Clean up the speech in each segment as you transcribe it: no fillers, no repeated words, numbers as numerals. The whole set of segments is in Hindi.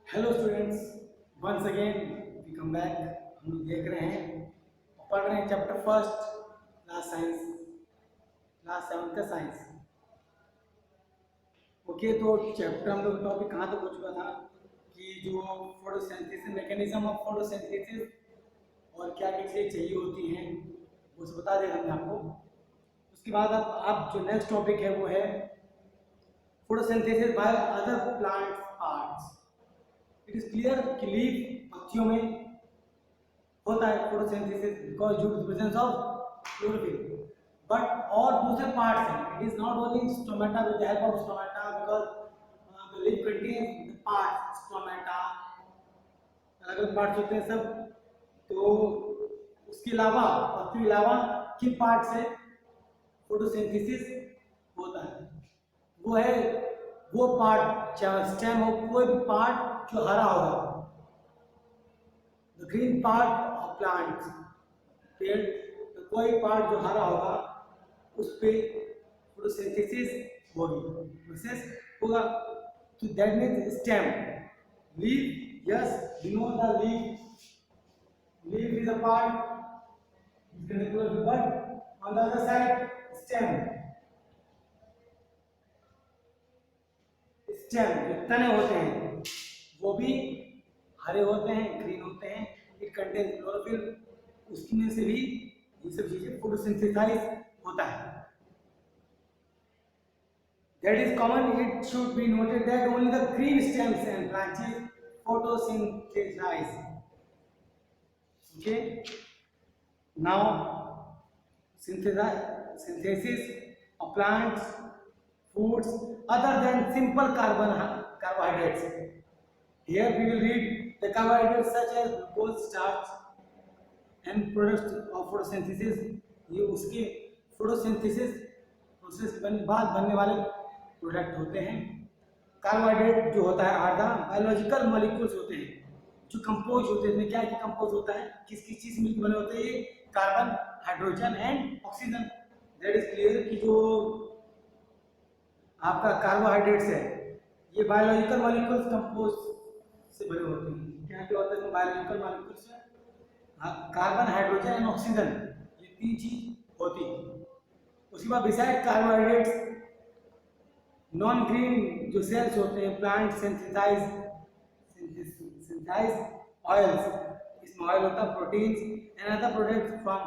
Hello students, once again we come back. हम लोग देख रहे हैं और पढ़ रहे हैं chapter first, class science, class seven का साइंस। ओके, तो चैप्टर हम लोग टॉपिक कहाँ तक हो चुका था कि जो फोटोसिंथेसिस, मैकेनिज्म ऑफ फोटोसिंथेसिस और क्या क्या चीज़ें चाहिए होती हैं वो सब बता दिया हमने आपको। उसके बाद अब जो नेक्स्ट टॉपिक है वो है photosynthesis by other plants parts. It is clear कि लीफ पत्तियों में होता है photosynthesis because due to presence of chlorophyll, but और दूसरे पार्ट्स हैं। It is not only stomata with the help of stomata because the leaf contains the parts stomata, अलग अलग पार्ट्स होते हैं सब। तो उसके अलावा पत्ती के अलावा किन पार्ट से फोटोसिंथेसिस होता है? वो है वो पार्ट, चाहे स्टेम हो, कोई भी पार्ट जो हरा होगा, the green part of plant, पेड़ का कोई पार्ट जो हरा होगा उस पे फोटोसिंथेसिस होगी, प्रोसेस होगा। तो that means stem, leaf, yes we know the leaf is a part, but on the other side stem, stem जो तने होते हैं वो भी हरे होते हैं, ग्रीन होते हैं। इट कंटेन क्लोरोफिल, उसकी में से भी ये सब चीजें फोटोसिंथेसाइज होता है। That is common, it should be noted that only the green stems and branches photosynthesize. Okay, now synthesis of plants, foods other than simple carbohydrates. Here we will read the carbohydrates such as glucose, starch and products of photosynthesis. ये उसके photosynthesis प्रोसेस बाद बनने वाले प्रोडक्ट होते हैं। कार्बोहाइड्रेट जो होता है आधा बायोलॉजिकल मॉलिक्यूल्स होते हैं जो कंपोज होते हैं। इसमें क्या क्या कंपोज होता है, किस किस चीज मिलकर बने होते हैं? ये carbon, hydrogen and oxygen. That is clear कि जो आपका कार्बोहाइड्रेट्स है ये बायोलॉजिकल मॉलिक्यूल्स कंपोज से बने होते हैं। क्या क्या होता है बायोलॉजिकल मॉलिक्यूल्स में? कार्बन, हाइड्रोजन एंड ऑक्सीजन, ये तीन चीज होती है। उसके बाद बिसाइड कार्बोहाइड्रेट्स नॉन ग्रीन जो सेल्स होते हैं, प्लांट सिंथेसाइज ऑयल्स, इसमें ऑयल होता है, proteins and other products from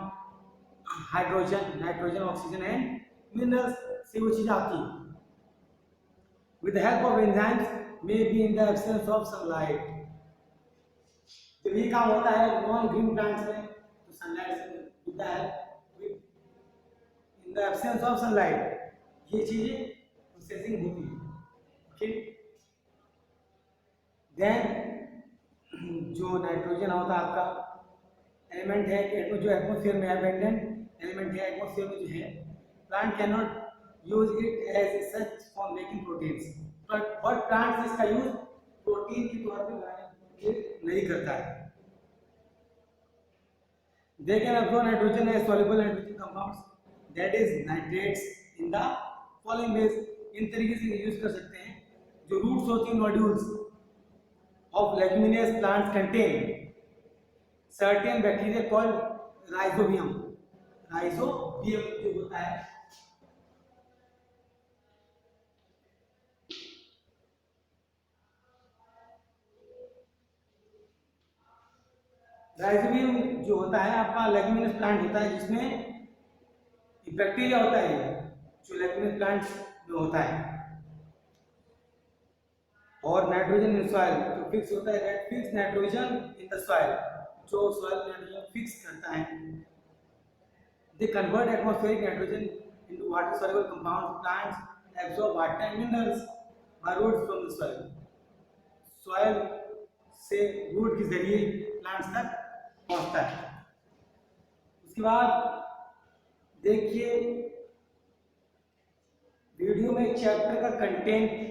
hydrogen, nitrogen, oxygen and minerals से वो चीज आती है। With the help of enzymes may be in the absence of sunlight. जब ये काम होता है नॉन ग्रीन प्लांट्स में तो सनलाइट से with the help, in the absence of sunlight ये चीजें प्रोसेसिंग होती है। ओके, देन जो नाइट्रोजन होता है आपका एलिमेंट है, जो एटमोस्फेयर में अबेंडेंट एलिमेंट है, एटमोस्फेयर में जो है, plant can not use it as such for making proteins, but plant इसका यूज प्रोटीन के तौर पे नहीं करता है। They can absorb nitrogen as soluble nitrogen compounds that is nitrates in the following ways. इन तरीके से यूज कर सकते हैं। जो रूट्स होती हैं, nodules of leguminous plants contain certain bacteria called rhizobium, rhizobium जो होता है राइजोबियम जो होता है आपका लेग्यूमिनस प्लांट होता है जिसमें बैक्टीरिया होता है जो लेग्यूमिनस प्लांट में होता है। और नाइट्रोजन इन सॉइल जो फिक्स होता है, that fix nitrogen in the soil, जो सॉइल नाइट्रोजन फिक्स करता है। They convert atmospheric nitrogen into water soluble compounds. Plants absorb water and minerals by roots from the soil. Soil से रूट के जरिए प्लांट्स तक पहुंचता है। उसके बाद देखिए वीडियो में चैप्टर का कंटेंट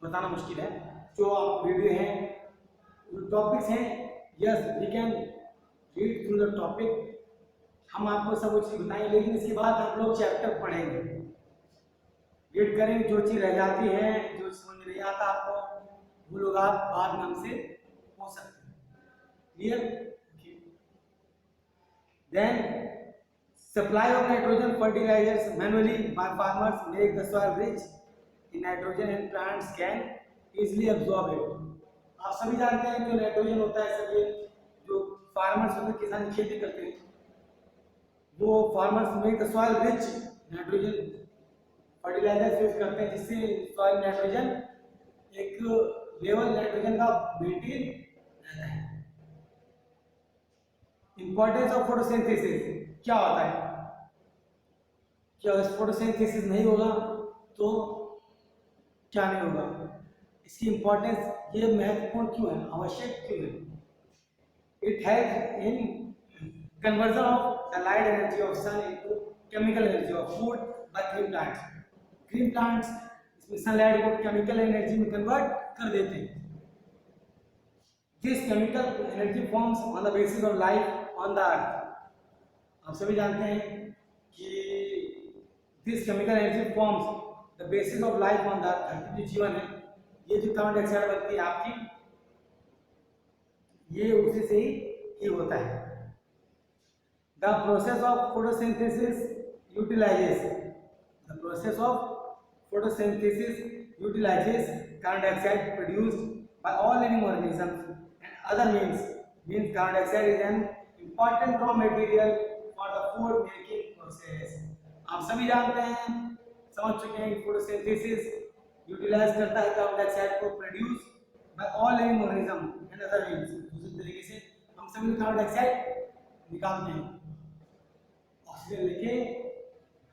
बताना मुश्किल है। जो आप वीडियो है, जो टॉपिक्स हैं, yes we can read through the topic, हम आपको सब चीज बताएंगे, लेकिन इसके बाद आप लोग चैप्टर पढ़ेंगे, रीड करेंगे। जो चीज रह जाती है, जो समझ नहीं आता आपको, वो लोग आप बाद में हमसे पूछ सकते हैं। Clear? Then supply of nitrogen fertilizers manually by farmers make the soil rich in nitrogen and plants can easily absorb it. आप सभी जानते हैं जो नाइट्रोजन होता है, सभी जो फार्मर्स होते हैं, किसान खेती करते हैं, वो farmers make the soil rich nitrogen fertilizers use करते हैं जिससे सॉइल नाइट्रोजन एक लेवल नाइट्रोजन का मेंटेन रहता है। इंपॉर्टेंस ऑफ फोटोसिंथेसिस क्या होता है? क्या फोटोसिंथेसिस नहीं होगा तो क्या नहीं होगा? इसकी इंपॉर्टेंस ये महत्वपूर्ण क्यों है, आवश्यक क्यों है? It help in conversion of the light energy of sun into chemical energy of food by green plants. Green plants इसमें सनलाइट को केमिकल एनर्जी में कन्वर्ट कर देते हैं। This chemical energy forms on the basis of life on the earth. आप सभी जानते हैं कि this chemical energy forms the basis of life on the earth. धरती जो जीवन है, ये जो कार्बन डाइऑक्साइड बनती है आपकी, ये उसी से ही होता है। The process of photosynthesis utilises the process of photosynthesis utilizes carbon dioxide produced by all living organisms and other means carbon dioxide is an important raw material for the food making process। आप सभी जानते हैं, समझ चुके हैं कि फोटोसिंथेसिस यूटिलाइज करता है कार्बन डाइऑक्साइड को produce by all living organism and other means. दूसरे तरीके से हम सभी कार्बन डाइऑक्साइड निकालते हैं, ऑक्सीजन लेके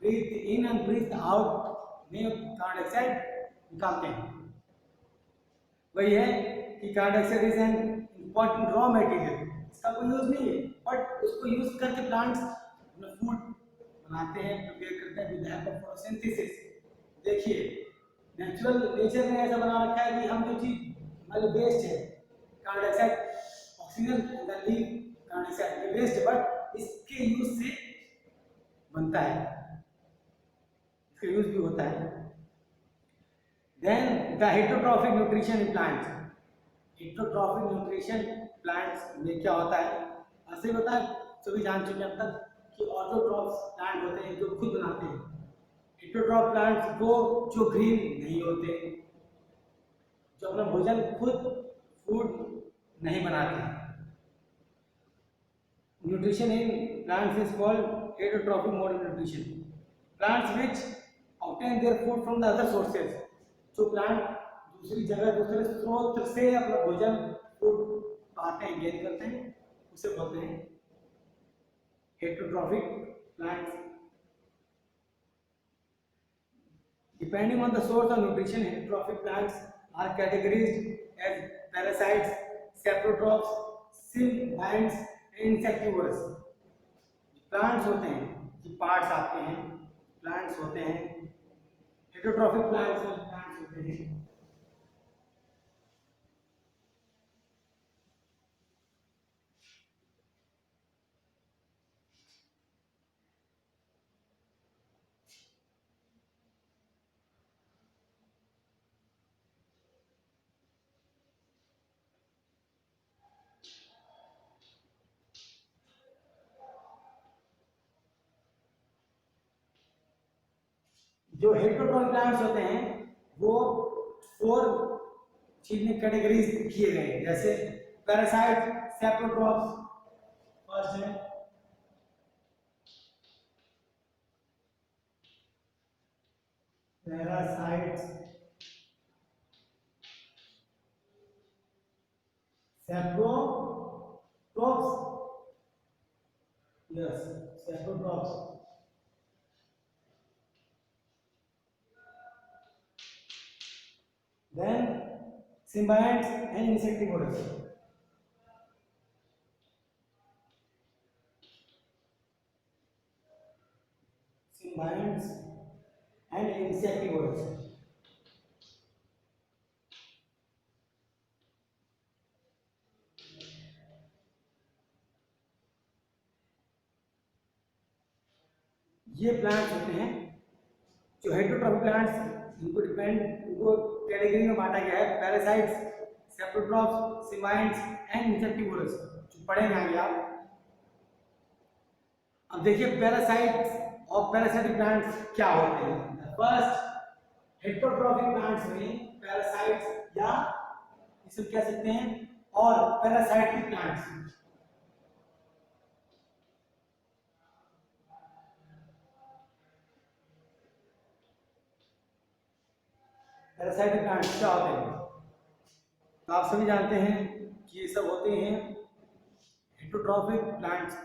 breathe in and breathe out में कार्बन डाइऑक्साइड निकालते हैं। वही है कि carbon dioxide is an important raw material. इसका कोई यूज नहीं है, बट उसको यूज करके प्लांट्स अपना फूड बनाते हैं, प्रिपेयर करते हैं with the help of photosynthesis. देखिए नेचर ने ऐसा बना रखा है कि हम जो चीज हमारे वेस्ट है, carbon dioxide, oxygen the leave carbon dioxide ये वेस्ट है, बट इसके यूज से बनता है, यूज भी होता है। Then the heterotrophic nutrition in plants. Heterotrophic nutrition plants में क्या होता है? ऐसे होता है, सभी जान चुके हैं अब तक कि ऑटोट्रॉफ्स प्लांट होते हैं जो खुद बनाते हैं। हेटरोट्रॉफ प्लांट्स वो जो ग्रीन नहीं होते, जो अपना भोजन खुद फूड नहीं बनाते हैं। Nutrition in plants is called heterotrophic mode of nutrition. Plants which obtain their food from the other sources। जो प्लांट दूसरी जगह दूसरे स्रोत से अपना भोजन फूड पाते हैं, गेन करते हैं, उसे बोलते हैं heterotrophic plants. Depending on the source of nutrition, heterotrophic plants are categorized as parasites, saprotrophs, symbionts and insectivores. Plants होते हैं, जो पार्ट्स आते हैं, प्लांट्स होते हैं, हेटरोट्रॉफिक प्लांट्स होते हैं। जो हेटरोट्रॉफिक प्लांट्स होते हैं वो 4 चीज में कैटेगरीज किए गए हैं, जैसे पैरासाइट, सैप्रोट्रॉप्स फर्स्ट है, parasites, saprotrophs, yes saprotrophs, then symbionts and insectivores। symbionts and insectivores। ये प्लांट्स होते हैं जो हेटरोट्रॉफिक प्लांट्स, इनको कैटेगरी में बांटा गया है। पैरासाइट्स सेप्रोट्रॉप्स, सिमाइड्स एंड इंसेक्टिवोरस, जो पढ़ेंगे आगे आप। अब देखिए पैरासाइट्स और पैरासाइटिक प्लांट्स क्या होते हैं। फर्स्ट, हेटेरोट्रॉफिक प्लांट्स में पैरासाइट्स या इसे कह सकते हैं और पैरासाइटिक प्लांट्स। पैरासाइटिक प्लांट्स क्या होते हैं, तो आप सभी जानते हैं कि ये सब होते हैं heterotrophic plants.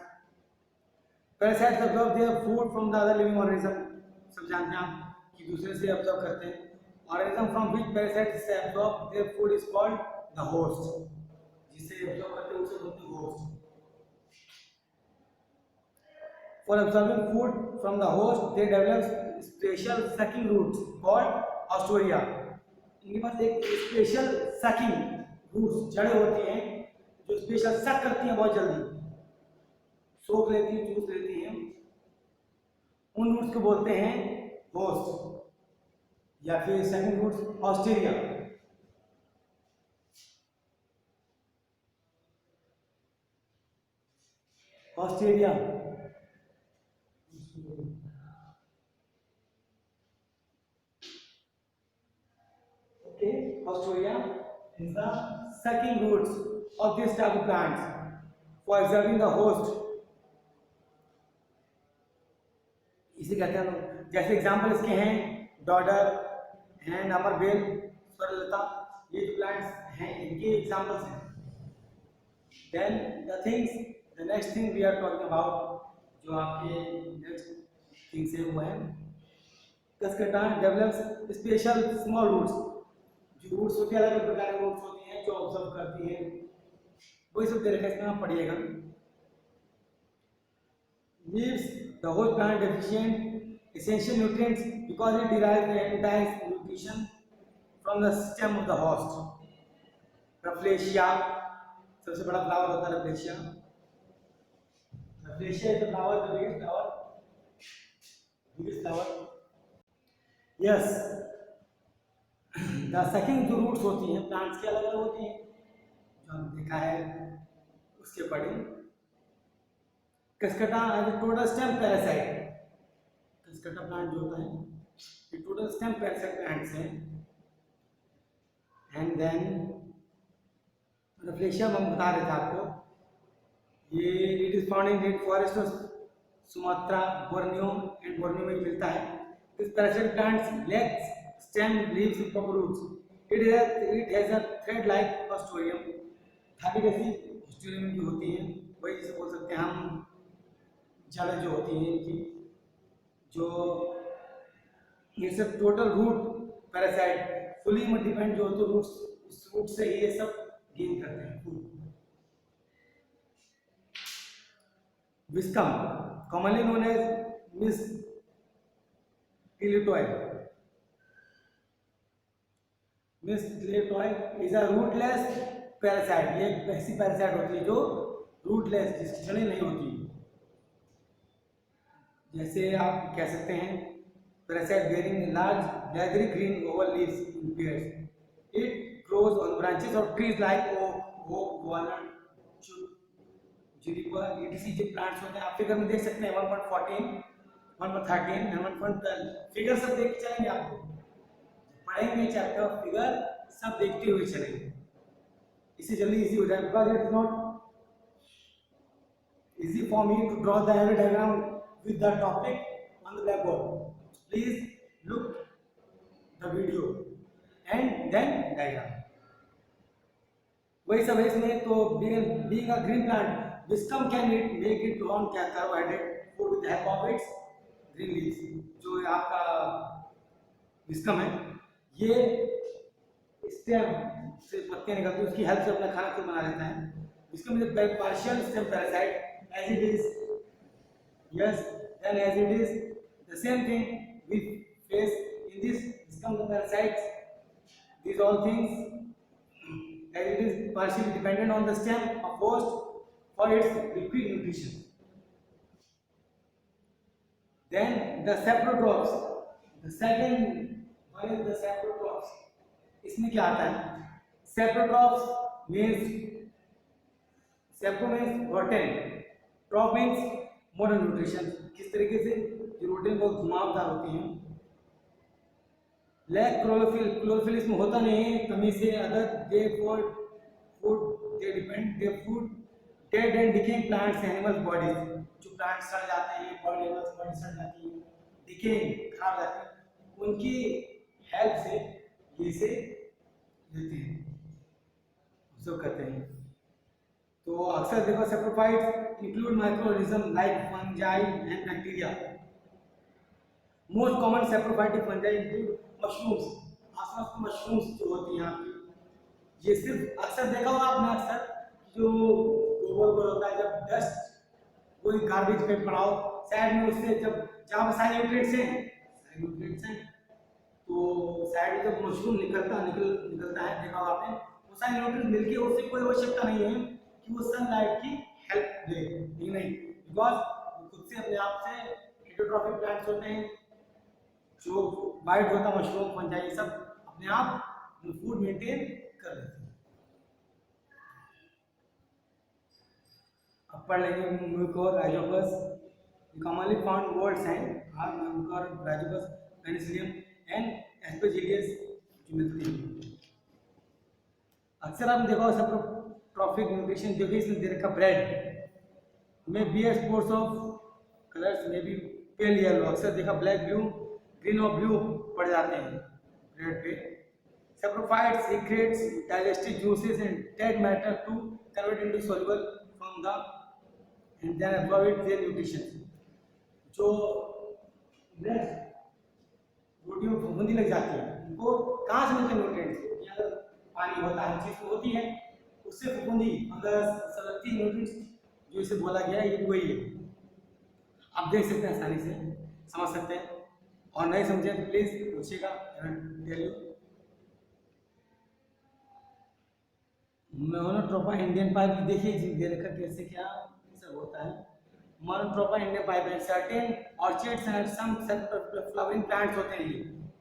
Parasites observe their food from the other living organism, सब जानते हैं आप कि दूसरे से ऑब्जर्व करते हैं। ऑर्गेनिज्म फ्रॉम व्हिच पैरासाइट्स से observe their food is called the host, जिसे ऑब्जर्व करते हैं उसे बोलते हैं host. For absorbing food from the host, they develop special sucking roots called ostoria. इनके पास एक स्पेशल सकिंग रूट्स, जड़ें होती हैं जो स्पेशल सक करती हैं, बहुत जल्दी सोख लेती हैं, चूस लेती हैं। उन रूट्स को बोलते हैं होस्ट या फिर sucking roots haustoria. Australia Australia is the sucking roots of this type of plants for absorbing the host. इसे कहते हैं, जैसे एग्जांपल इसके हैं डॉडर एंड अमरबेल, स्वरलता, ये जो प्लांट्स हैं इनके एग्जांपल्स हैं। Then the things, the next thing we are talking about, जो आपके नेक्स्ट थिंग्स है वो है cuscuta develops special small roots. जो रूट्स होती है अलग अलग प्रकार की रूट्स होती हैं जो ऑब्जर्व करती हैं, वही सब दे रखा है, इसमें आप पढ़िएगा। Leaves the whole plant deficient essential nutrients because it derives the entire nutrition from the stem of the host. Rafflesia सबसे बड़ा फ्लावर होता है, Rafflesia. Rafflesia is the flower, the biggest flower, biggest flower. Yes, the sucking जो रूट्स होती हैं प्लांट्स की अलग अलग होती हैं, जो हमने देखा है उसके according. Cuscuta as a total stem parasite, Cuscuta plant जो होता है ये टोटल स्टेम पैरासाइट प्लांट्स हैं। एंड देन रफ्लेशिया हम बता रहे थे आपको, ये it is found in red forest of Sumatra, Borneo and Borneo में मिलता है। This parasite plants lacks stem, leaves, proper roots. It has a thread-like ostomium. धागे जैसी ostomium की होती है, वही जिसे बोल सकते हैं हम जड़ें जो होती हैं इनकी, जो ये सब टोटल रूट पैरासाइट फुली में डिपेंड जो होते रूट्स, उस रूट से ही ये सब गेन करते हैं food. Viscum commonly known as mistletoe, mistletoe is a rootless parasite. ये एक ऐसी पैरासाइट होती है जो रूटलेस, जिसकी जड़ें नहीं होती। जैसे आप कह सकते हैं parasite bearing large leathery green oval leaves in pairs. It grows on branches of trees like oak, walnut, juniper, etc। जो प्लांट्स होते हैं आप फिगर में देख सकते हैं 1.14, 1.13 एंड 1.12। फिगर सब देख के चलेंगे, आपको पढ़ेंगे चैप्टर फिगर सब देखते हुए चलेंगे, इससे जल्दी इजी हो जाए। Because it is not easy for me to draw the array diagram with the topic on the blackboard. Please look the video and then diagram. वही सब है इसमें। तो being a green plant, viscum can make it on carbohydrate food with the help of its green leaves। जो आपका viscum है, ये स्टेम से पत्तियां निकलती हैं, उसकी हेल्प से अपना खाना खुद बना लेता है। viscum is a partial stem parasite as it is, yes, then as it is the same thing we face in this viscum parasites. These all things as it is partially dependent on the stem of host for its liquid nutrition. Then the saprotrophs, the second one is the saprotrophs। इसमें क्या आता है? Saprotroph means sapro means rotten, troph means modern nutrition. किस तरीके से जो रोटेन बहुत घुमावदार होती हैं। लैक क्लोरोफिल, क्लोरोफिल इसमें होता नहीं है कमी से। Other they for food they depend they food dead and decaying plants animals bodies, जो प्लांट सड़ जाते हैं, बॉडी एनिमल्स बॉडी सड़ जाती है, डिकेइंग खराब जाती है, उनकी हेल्प से ये से लेते हैं, ऑब्जर्व करते हैं। तो अक्सर देखो saprophytes include microorganism like fungi and bacteria. Most common saprophytic fungi include mushrooms. आसपास की मशरूम्स जो होती हैं आपकी, ये सिर्फ अक्सर देखा होगा आपने, अक्सर जो गोबर होता है, जब डस्ट कोई गार्बेज पे पड़ाओ साइड में, उससे जब जहाँ पे सारे न्यूट्रिएंट्स हैं तो साइड में जब मशरूम निकलता है, देखा होगा आपने, वो सारे न्यूट्रिएंट्स मिलके उससे कोई आवश्यकता नहीं है कि वो सनलाइट की हेल्प ले, नहीं, बिकॉज खुद से अपने आप से हेटेरोट्रॉफिक प्लांट्स होते हैं, जो वाइट होता है मशरूम फंजाई सब अपने आप फूड मेंटेन कर लेते हैं। अब पढ़ लेंगे Mucor Rhizopus, commonly found words हैं म्यूकोर राइजोपस, पेनिसिलियम एंड एस्पेजिलियस जो मिलते हैं। अक्सर आप देखो सेप्रोट्रॉफिक न्यूट्रिशन, देखिए इसमें दे रखा ब्रेड में बियर स्पोर्ट्स ऑफ कलर्स में भी पेल येलो, अक्सर देखा ब्लैक ब्लू ग्रीन और ब्लू पड़ जाते हैं ब्रेड पे। Saprophytes secrets digestive juices and dead matter to convert into soluble from the and then absorb their nutrition. जो रोटी में फफूंदी लग जाती है, उनको कहाँ से मिलते हैं न्यूट्रिएंट्स? अगर पानी होता है, चीज तो होती है, उससे फफूंदी फंगस सब लगती है, न्यूट्रिएंट्स जो इसे बोला गया है ये वही है। आप देख सकते हैं, आसानी से समझ सकते हैं, और नहीं समझे तो प्लीज पूछिएगा। मोनोट्रोपा इंडियन पाइप देखिए दे रखा कैसे क्या सब होता है। मोनोट्रोपा इंडियन पाइप है, certain orchids and some flowering plants होते हैं ये,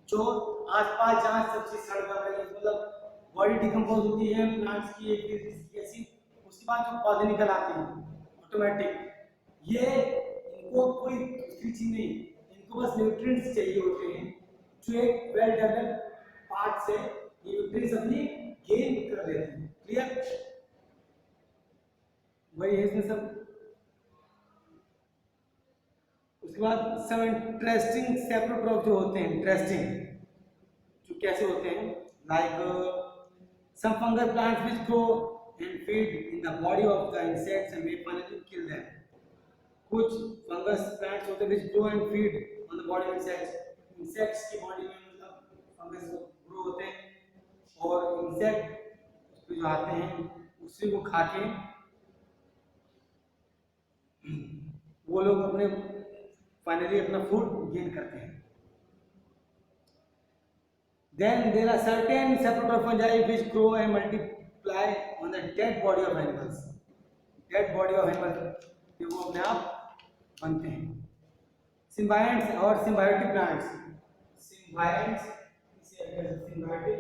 जो आसपास जहाँ सब चीज सड़ गई है, मतलब बॉडी डिकम्पोज होती है प्लांट्स की एक ऐसी, उसके बाद जो पौधे निकल आते हैं ऑटोमेटिक, ये इनको कोई दूसरी चीज नहीं, इनको बस न्यूट्रिएंट्स चाहिए होते हैं, जो एक वेल डेवलप्ड पार्ट से न्यूट्रिएंट्स अपनी गेन कर लेते हैं। क्लियर? वही है इसमें सब। उसके बाद सब इंटरेस्टिंग सेप्रोट्रॉफ जो होते हैं, इंटरेस्टिंग जो कैसे होते हैं, like some fungal plants which grow and feed in the body of the insects and may finally kill them. कुछ फंगस प्लांट्स होते हैं which grow and feed on the body of insects, insects की बॉडी में मतलब फंगस ग्रो होते हैं और इंसेक्ट उसको जो आते हैं उसी को खा के वो लोग अपने फाइनली अपना फूड गेन करते हैं। Then there are certain saprotroph fungi which grow and multiply on the dead body of animals. Dead body of animals ये वो अपने आप बनते हैं। Symbionts और symbiotic plants, symbionts इसे symbiotic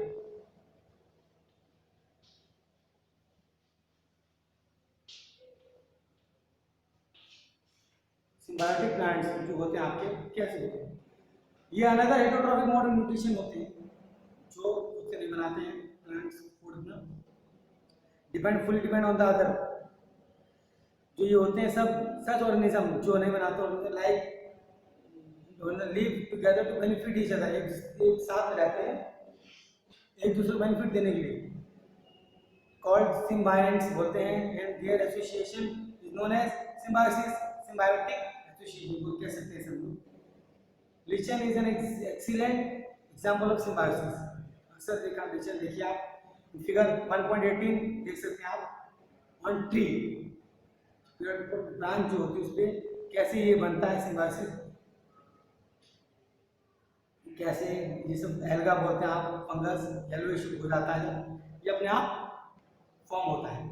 सिम्बायोटिक प्लांट्स जो होते हैं आपके कैसे होते हैं, ये another heterotrophic mode of nutrition होते हैं, जो खुद से नहीं बनाते हैं प्लांट्स फूड अपना, fully depend on the other. जो ये होते हैं सब सच ऑर्गेनिज्म जो नहीं बनाते और like live together to benefit each other, एक साथ में रहते हैं एक दूसरे को बेनिफिट देने के लिए, कॉल्ड सिम्बायंट्स बोलते हैं, and their association is known as symbiosis, symbiotic association को कह सकते हैं सब लोग। lichen is an excellent example of symbiosis. अक्सर देखा lichen देखिए आप फिगर 1.18 देख सकते हैं आप ऑन ट्री, ब्रांच जो होती है उस पर कैसे ये बनता है सिम्बायोसिस, कैसे ये सब एल्गा बोलते हैं आप, फंगस येलोइश हो जाता है, ये अपने आप फॉर्म होता है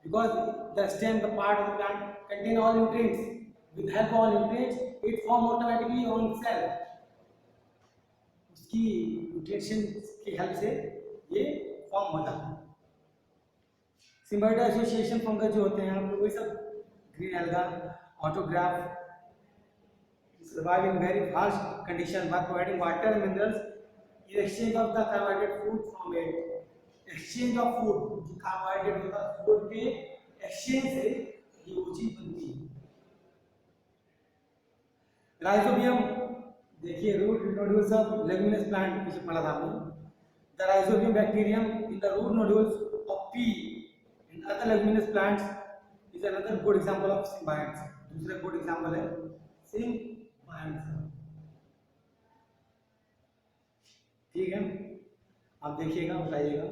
because the stem, the part of the plant contain all nutrients, with help of all nutrients it form automatically on itself, उसकी न्यूट्रिशन की हेल्प से ये फॉर्म हो जाता है। सिम्बायोटिक एसोसिएशन फंगस जो होते हैं आप लोग वही सब green alga, autograph survive in very harsh conditions by providing water and minerals in exchange of the carbohydrate food from it. Exchange of food, जो carbohydrate होता है food के exchange से ये वो चीज बनती है। राइजोबियम देखिए root nodules of leguminous plant पीछे पढ़ा था आपने। The rhizobium bacterium in the root nodules of pea and other leguminous plants is another good example of symbiotes. दूसरा गुड एग्जांपल है सिम्बायोट्स। ठीक है, आप देखिएगा बताइएगा।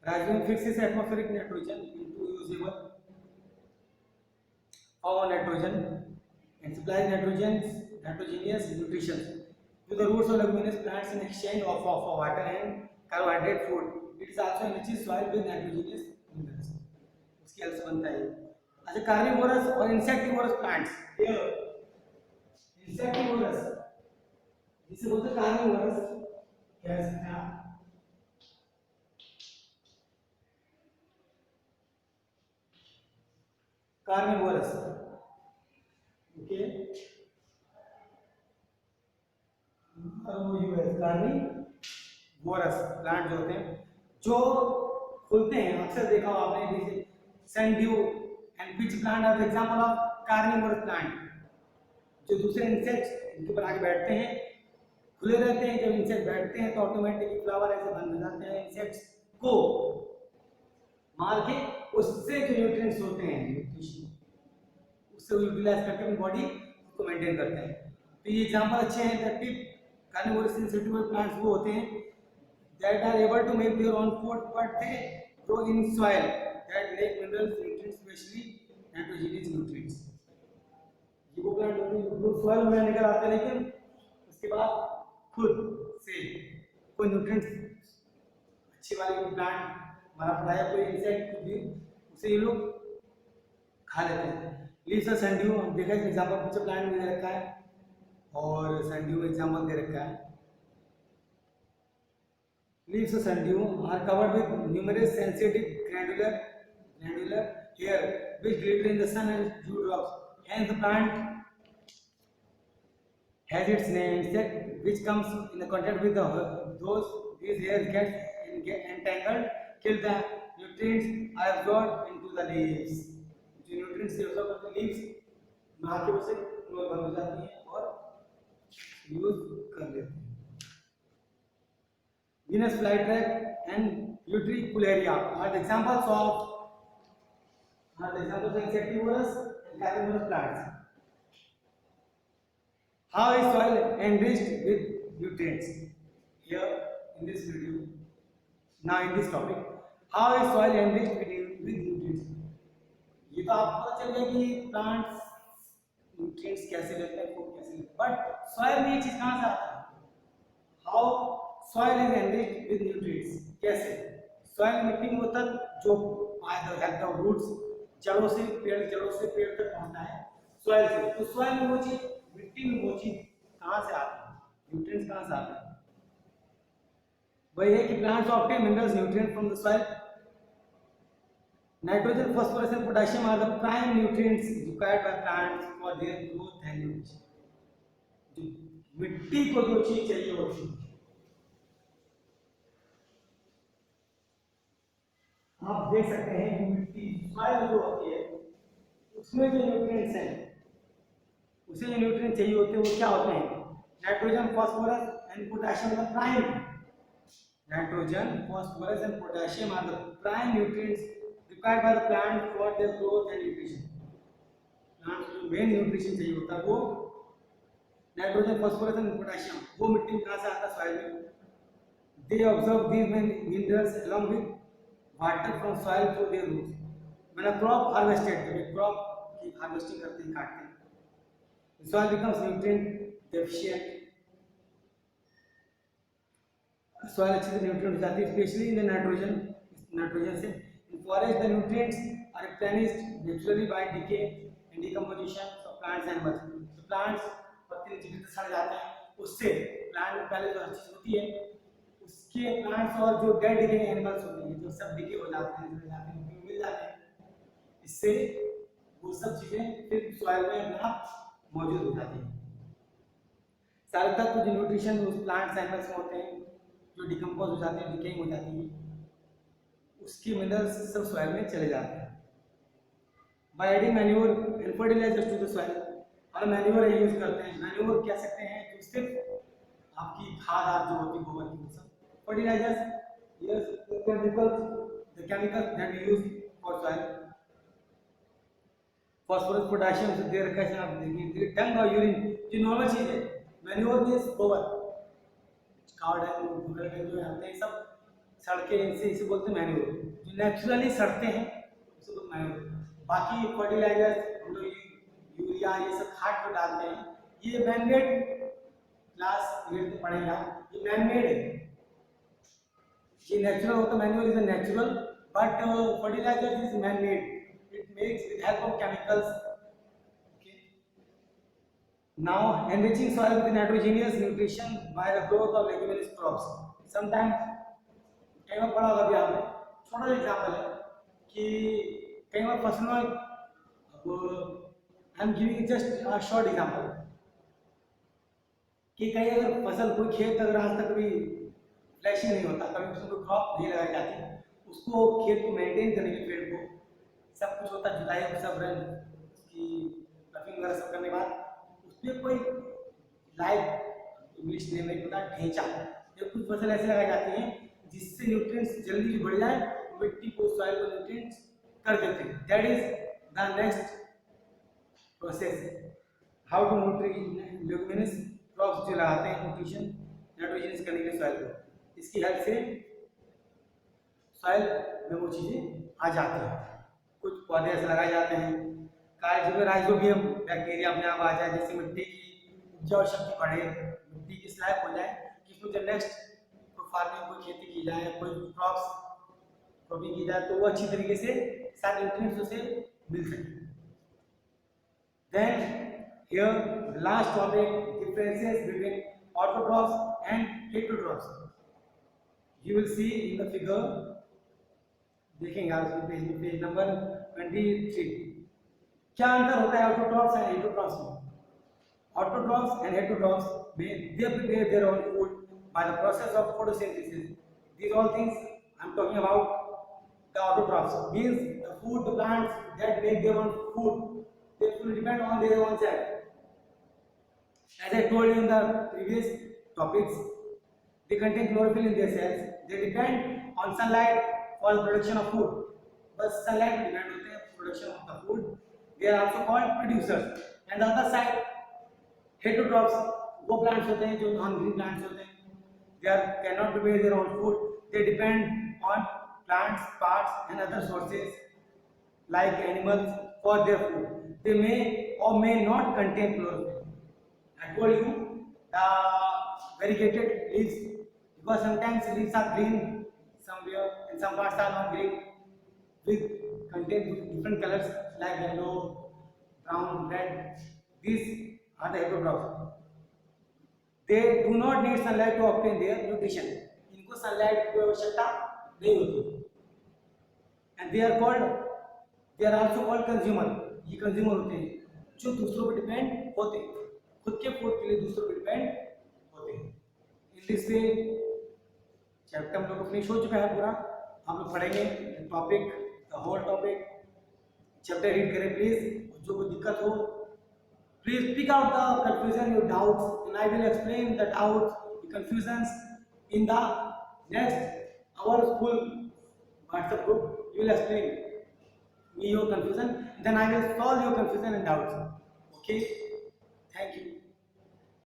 Rhizobium fixes atmospheric nitrogen into usable form of nitrogen and supplies nitrogenous nutrition to the roots of leguminous plants in exchange of water and carbohydrate food. It is also enriches soil with nitrogenous minerals. उसकी हेल्प से बनता है। अच्छा, कार्निवोरस और इंसेक्टिवोरस प्लांट्स। इंसेक्टिवोरस जिसे बोलते हैं कार्निवोरस, कह सकते हैं आप। कार्निवोरस ओके, कार्निवोरस प्लांट जो होते हैं जो खुलते हैं, अक्सर देखा हो आपने, जैसे sundew and pitch plant are example of carnivorous plant, जो दूसरे इंसेक्ट्स इनके ऊपर आके बैठते हैं, खुले रहते हैं। जब इंसेक्ट बैठते हैं तो ऑटोमेटिकली फ्लावर ऐसे बंद हो जाते हैं, इंसेक्ट्स को मार के उससे जो न्यूट्रिएंट्स होते हैं न्यूट्रिशन उससे यूटिलाइज करके अपनी बॉडी को मेंटेन करते हैं। तो ये एग्जांपल अच्छे हैं। That tip carnivorous insectivorous plants वो होते हैं that are able to make their own food but they grow in soil that lack minerals nutrients specially nitrogenous nutrients. ये वो प्लांट होते हैं जो सॉइल में निकल आते हैं लेकिन उसके बाद खुद से कोई न्यूट्रिएंट्स अच्छी वाली प्लांट हमारा पढ़ाया कोई इंसेक्ट भी उसे ये लोग खा लेते हैं। लीव्स ऑफ सैंड्यू देखा है एग्जांपल पीछे प्लांट में दे रखा है और सैंड्यू एग्जांपल दे रखा है। Leaves of sundew are covered with numerous sensitive glandular hair which glitter in the sun and dew drops. Hence the plant has its name. Insect which comes in the contact with these hairs get entangled, kill the nutrients are absorbed into the leaves. जो न्यूट्रिएंट्स से absorb करते हैं लीव्स में आके उसे बंद हो जाती हैं और यूज कर लेते हैं। Venus flytrap and Utricularia are the examples of insectivorous and carnivorous plants. How is soil enriched with nutrients? Here in this video, now in this topic, how is soil enriched with nutrients? ये तो आपको पता चल गया कि प्लांट्स न्यूट्रिएंट्स कैसे लेते हैं, फूड कैसे लेते हैं, बट सॉइल में ये चीज कहाँ से आता है? How soil is enriched with nutrients? कैसे? सॉइल मिट्टी में होता जो हेल्प द रूट्स जड़ों से पेड़ तक पहुंचता है सॉइल से। तो सॉइल में वो चीज, मिट्टी में वो चीज कहां से आती है? न्यूट्रिएंट्स कहां से आते हैं? वही है कि plants obtain minerals nutrient from the soil. Nitrogen, phosphorus and potassium are the prime nutrients required by plants for their growth and nutrition. जो मिट्टी को जो चीज चाहिए होती है, आप देख सकते हैं कि मिट्टी सॉइल जो होती है उसमें जो न्यूट्रिएंट्स हैं, उसे जो न्यूट्रिएंट चाहिए होते हैं वो क्या होते हैं? Nitrogen, phosphorus and potassium are the prime. Nitrogen, phosphorus and potassium are the prime nutrients required by the plant for their growth and nutrition. Plant को जो मेन न्यूट्रिशन चाहिए होता है वो नाइट्रोजन, फास्फोरस एंड पोटेशियम, वो मिट्टी में कहां से आता है? सॉइल में। They observe these minerals along with water from soil through their roots. मैंने क्रॉप हार्वेस्टेड, जब क्रॉप की हार्वेस्टिंग करते हैं, काटते हैं, soil becomes nutrient deficient. Soil अच्छे से न्यूट्रिएंट हो जाती है, स्पेशली इन द नाइट्रोजन से। In forest the nutrients are replenished naturally by decay and decomposition of plants and animals. तो प्लांट्स पत्ते नीचे सड़ जाते हैं, उससे प्लांट में पहले जो अच्छी होती है उसके प्लांट्स और जो डेड डिकेइंग एनिमल्स होते हैं जो सब डिके हो जाते हैं, मिल इससे वो सब चीजें फिर सॉइल में अपने आप मौजूद हो जाती हैं। सारे तत्व जो न्यूट्रिशन उस प्लांट्स एनिमल्स में होते हैं, जो डिकम्पोज हो जाते हैं, डिकेइंग हो जाती है, उसके मिनरल्स सब सॉइल में चले जाते हैं। By adding manure and fertilisers to the soil, और मैन्योर यूज करते हैं। मैन्योर कह सकते हैं जो सिर्फ आपकी खाद जो होती है गोबर की, वो सब। Fertilisers, yes, the chemicals that we use for soil. Phosphorus, potassium से दे रखा है आप देखिए, टंग और यूरिन जो नॉर्मल चीज है। मैन्योर मींस गोबर, काव डंग वगैरह जो आते हैं सब सड़के, इसे बोलते हैं मैन्योर, जो नेचुरली सड़ते हैं उसे बोलते हैं मैन्योर। बाकी फर्टिलाइजर्स हम लोग यूरिया ये सब खाद जो डालते हैं, ये मैनमेड, क्लास ग्रेड में पढ़ेंगे आप, ये मैनमेड है। ये नेचुरल होता है, manure is a natural, but fertiliser is manmade, it makes with help of chemicals. Okay, now enriching soil with nitrogenous nutrition by the growth of leguminous crops. Sometimes कई बार पढ़ा होगा भी आपने, छोटा सा एग्जांपल है कि कई बार फसलों में, I am giving just a short example, कि कहीं अगर फसल कोई खेत अगर आज तक भी फ्लैशिंग नहीं होता, कभी उसमें कोई क्रॉप नहीं लगाई जाती, उसको खेत को मेंटेन करने के लिए पेड़ को सब कुछ होता है, जुताई सब रन उसकी रफिंग वगैरह सब करने के बाद उसमें कोई लाइक इंग्लिश नेम नहीं पता, ढेंचा, ये कुछ फसल ऐसे लगाई जाती हैं जिससे न्यूट्रिएंट्स जल्दी बढ़ जाए, मिट्टी को, सॉइल को न्यूट्रिएंट्स कर देते हैं। That is the next process, how to nutrient leguminous crops जो लगाते हैं न्यूट्रिशन नाइट्रोजनस करने के लिए सॉइल को, इसकी हेल्प से सॉइल में वो चीजें आ जाती हैं। कुछ पौधे ऐसे लगाए जाते हैं राइजोबियम बैक्टीरिया अपने आप आ जाए, जैसे मिट्टी की उपजाऊ शक्ति बढ़े, मिट्टी की स्लैब हो जाए कि इसमें जब नेक्स्ट फार्मिंग कोई खेती की जाए, कोई क्रॉपिंग की जाए, तो वो अच्छी तरीके से सारे न्यूट्रिएंट्स उसे मिल सके। Then here last topic, differences between autotrophs and heterotrophs. You will see in the figure, देखेंगे आप पेज नंबर 23। क्या अंतर होता है ऑटोट्रॉफ्स एंड हेटेरोट्रॉफ्स में? ऑटोट्रॉफ्स एंड हेटेरोट्रॉफ्स में they prepare their own food by the process of photosynthesis. These all things I am talking about. The autotrophs means the food, the plants that make their own food, they will depend on their own self. As I told you in the previous topics, they contain chlorophyll in their cells. They depend on sunlight for the production of food. But sunlight depend on the production of the food. They are also called producers. And the other side, heterotrophs, वो plants होते हैं जो non-green plants होते हैं. They cannot prepare their own food. They depend on plants, parts, and other sources like animals for their food. They may or may not contain chlorophyll. I told you the variegated leaves, because sometimes leaves are green somewhere and some parts are not green, with contain different colors like yellow, brown, red. These are the heterotrophs. They do not need sunlight to obtain their nutrition. इनको sunlight की आवश्यकता नहीं होती। And they are also called consumer. ये consumer होते हैं जो दूसरों पर डिपेंड होते हैं, खुद के फूड के लिए दूसरों पर डिपेंड होते हैं। In this way चैप्टर हम लोग फिनिश हो चुका है पूरा। हम लोग पढ़ेंगे topic, the whole topic. Chapter read करें प्लीज, जो कोई दिक्कत हो please pick out the confusion, your doubts, and I will explain the doubts, the confusions in the next our school WhatsApp group. You will explain me your confusion, then I will solve your confusion and doubts. Okay, thank you.